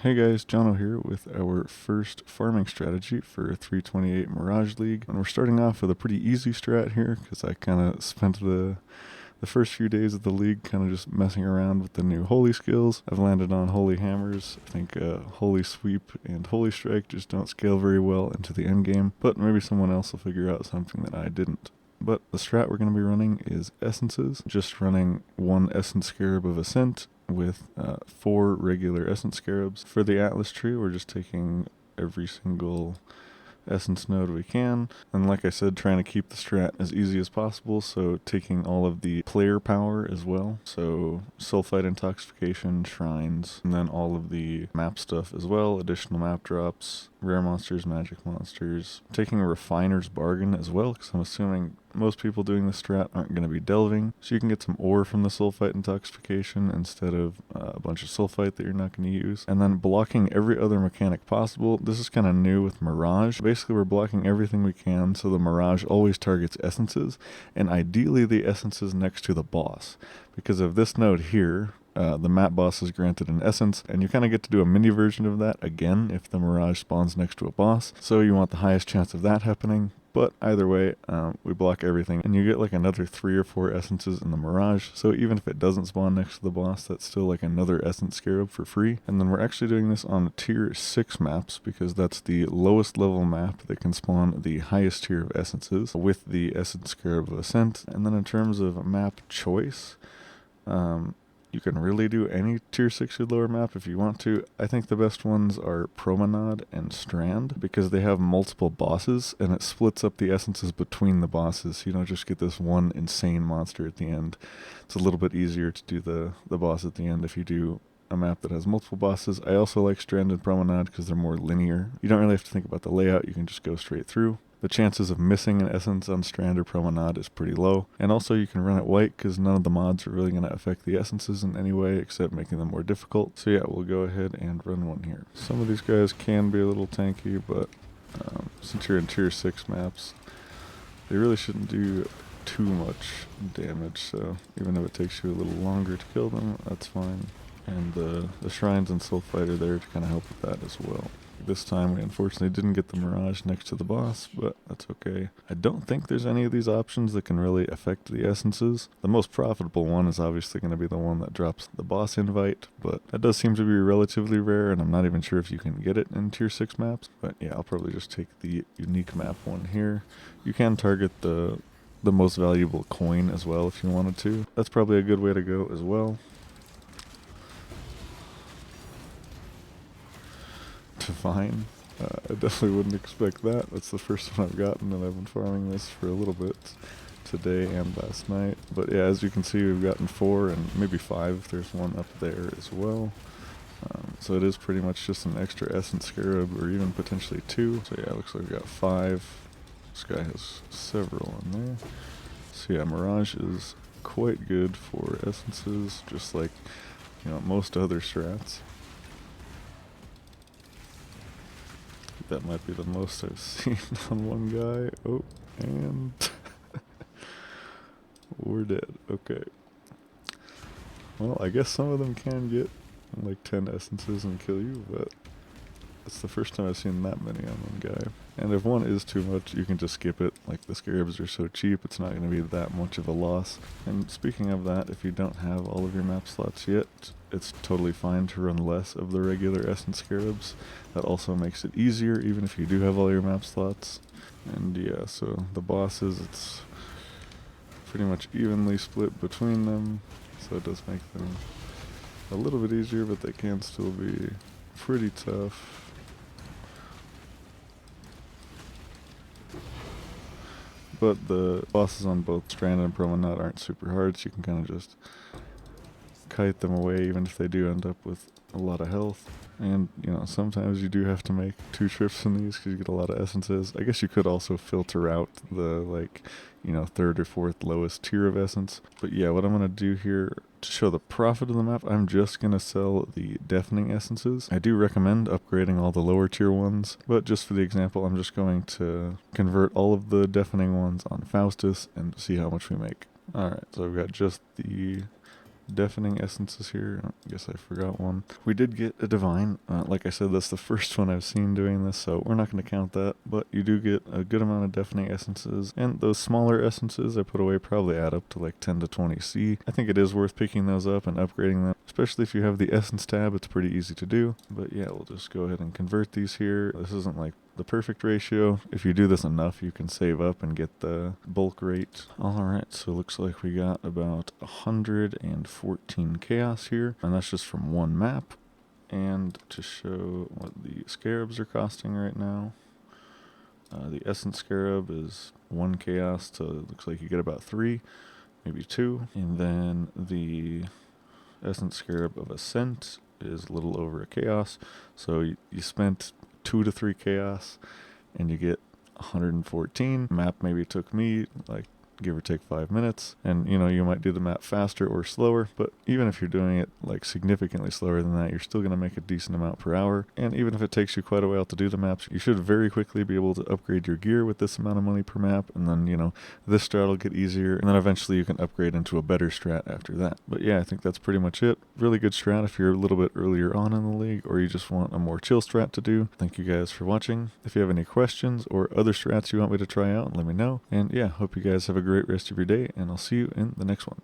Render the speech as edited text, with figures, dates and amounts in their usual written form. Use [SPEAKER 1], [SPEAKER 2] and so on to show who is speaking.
[SPEAKER 1] Hey guys, Jono here with our first farming strategy for 328 Mirage League. And we're starting off with a pretty easy strat here because I kind of spent the first few days of the league kind of just messing around with the new holy skills. I've landed on holy hammers. I think holy sweep and holy strike just don't scale very well into the end game, but maybe someone else will figure out something that I didn't. But the strat we're going to be running is essences, just running one essence scarab of ascent with 4 regular essence scarabs. For the Atlas tree, we're just taking every single essence node we can, and like I said, trying to keep the strat as easy as possible, so taking all of the player power as well, so sulfite intoxication, shrines, and then all of the map stuff as well, additional map drops, rare monsters, magic monsters, taking a refiner's bargain as well, because I'm assuming most people doing this strat aren't going to be delving, so you can get some ore from the sulfite intoxication instead of a bunch of sulfite that you're not going to use. And then blocking every other mechanic possible. This is kind of new with Mirage. Basically, we're blocking everything we can, so the Mirage always targets essences, and ideally the essences next to the boss. Because of this node here, the map boss is granted an essence, and you kind of get to do a mini version of that again if the Mirage spawns next to a boss. So you want the highest chance of that happening. But either way, we block everything, and you get like another 3 or 4 essences in the Mirage, so even if it doesn't spawn next to the boss, that's still like another essence scarab for free. And then we're actually doing this on tier 6 maps, because that's the lowest level map that can spawn the highest tier of essences, with the essence scarab of ascent. And then in terms of map choice, you can really do any tier 6 or lower map if you want to. I think the best ones are Promenade and Strand, because they have multiple bosses, and it splits up the essences between the bosses, so you don't just get this one insane monster at the end. It's a little bit easier to do the boss at the end if you do a map that has multiple bosses. I also like Strand and Promenade because they're more linear. You don't really have to think about the layout, you can just go straight through. The chances of missing an essence on Strand or Promenade is pretty low. And also you can run it white because none of the mods are really going to affect the essences in any way except making them more difficult. So yeah, we'll go ahead and run one here. Some of these guys can be a little tanky, but since you're in tier 6 maps, they really shouldn't do too much damage. So even if it takes you a little longer to kill them, that's fine. And the shrines and sulfite are there to kind of help with that as well. This time we unfortunately didn't get the Mirage next to the boss, but that's okay. I don't think there's any of these options that can really affect the essences. The most profitable one is obviously going to be the one that drops the boss invite, but that does seem to be relatively rare, and I'm not even sure if you can get it in tier 6 maps. But yeah, I'll probably just take the unique map one here. You can target the most valuable coin as well if you wanted to. That's probably a good way to go as well. Divine. I definitely wouldn't expect that. That's the first one I've gotten, and I've been farming this for a little bit today and last night. But yeah, as you can see, we've gotten 4 and maybe 5. There's one up there as well. So it is pretty much just an extra essence scarab, or even potentially 2. So yeah, it looks like we got 5. This guy has several in there. So yeah, Mirage is quite good for essences, just like, you know, most other strats. That might be the most I've seen on one guy. Oh, and we're dead. Okay. Well, I guess some of them can get like 10 essences and kill you, but it's the first time I've seen that many on one guy. And if one is too much, you can just skip it. Like, the scarabs are so cheap, it's not going to be that much of a loss. And speaking of that, if you don't have all of your map slots yet, it's totally fine to run less of the regular essence scarabs. That also makes it easier, even if you do have all your map slots. And yeah, so the bosses, it's pretty much evenly split between them, so it does make them a little bit easier, but they can still be pretty tough. But the bosses on both Strand and Promenade aren't super hard, so you can kind of just kite them away, even if they do end up with a lot of health. And, you know, sometimes you do have to make 2 trips in these because you get a lot of essences. I guess you could also filter out the, like, you know, 3rd or 4th lowest tier of essence. But yeah, what I'm going to do here to show the profit of the map, I'm just going to sell the deafening essences. I do recommend upgrading all the lower tier ones, but just for the example, I'm just going to convert all of the deafening ones on Faustus and see how much we make. Alright, so I've got just the deafening essences here. I guess I forgot one. We did get a divine. Like I said, that's the first one I've seen doing this, so we're not going to count that. But you do get a good amount of deafening essences, and those smaller essences I put away probably add up to like 10 to 20 C. I think it is worth picking those up and upgrading them, especially if you have the essence tab. It's pretty easy to do. But yeah, we'll just go ahead and convert these here. This isn't like the perfect ratio. If you do this enough, you can save up and get the bulk rate. Alright, so it looks like we got about 114 chaos here, and that's just from one map. And to show what the scarabs are costing right now, the essence scarab is 1 chaos to, looks like you get about 3, maybe 2. And then the essence scarab of Ascent is a little over a chaos, so you spent 2 to 3 chaos and you get 114. Map maybe took me like give or take 5 minutes, and you might do the map faster or slower, but even if you're doing it like significantly slower than that, you're still going to make a decent amount per hour. And even if it takes you quite a while to do the maps, you should very quickly be able to upgrade your gear with this amount of money per map, and then this strat will get easier, and then eventually you can upgrade into a better strat after that. But yeah, I think that's pretty much it. Really good strat if you're a little bit earlier on in the league, or you just want a more chill strat to do. Thank you guys for watching. If you have any questions or other strats you want me to try out, let me know. And yeah, hope you guys have a great rest of your day, and I'll see you in the next one.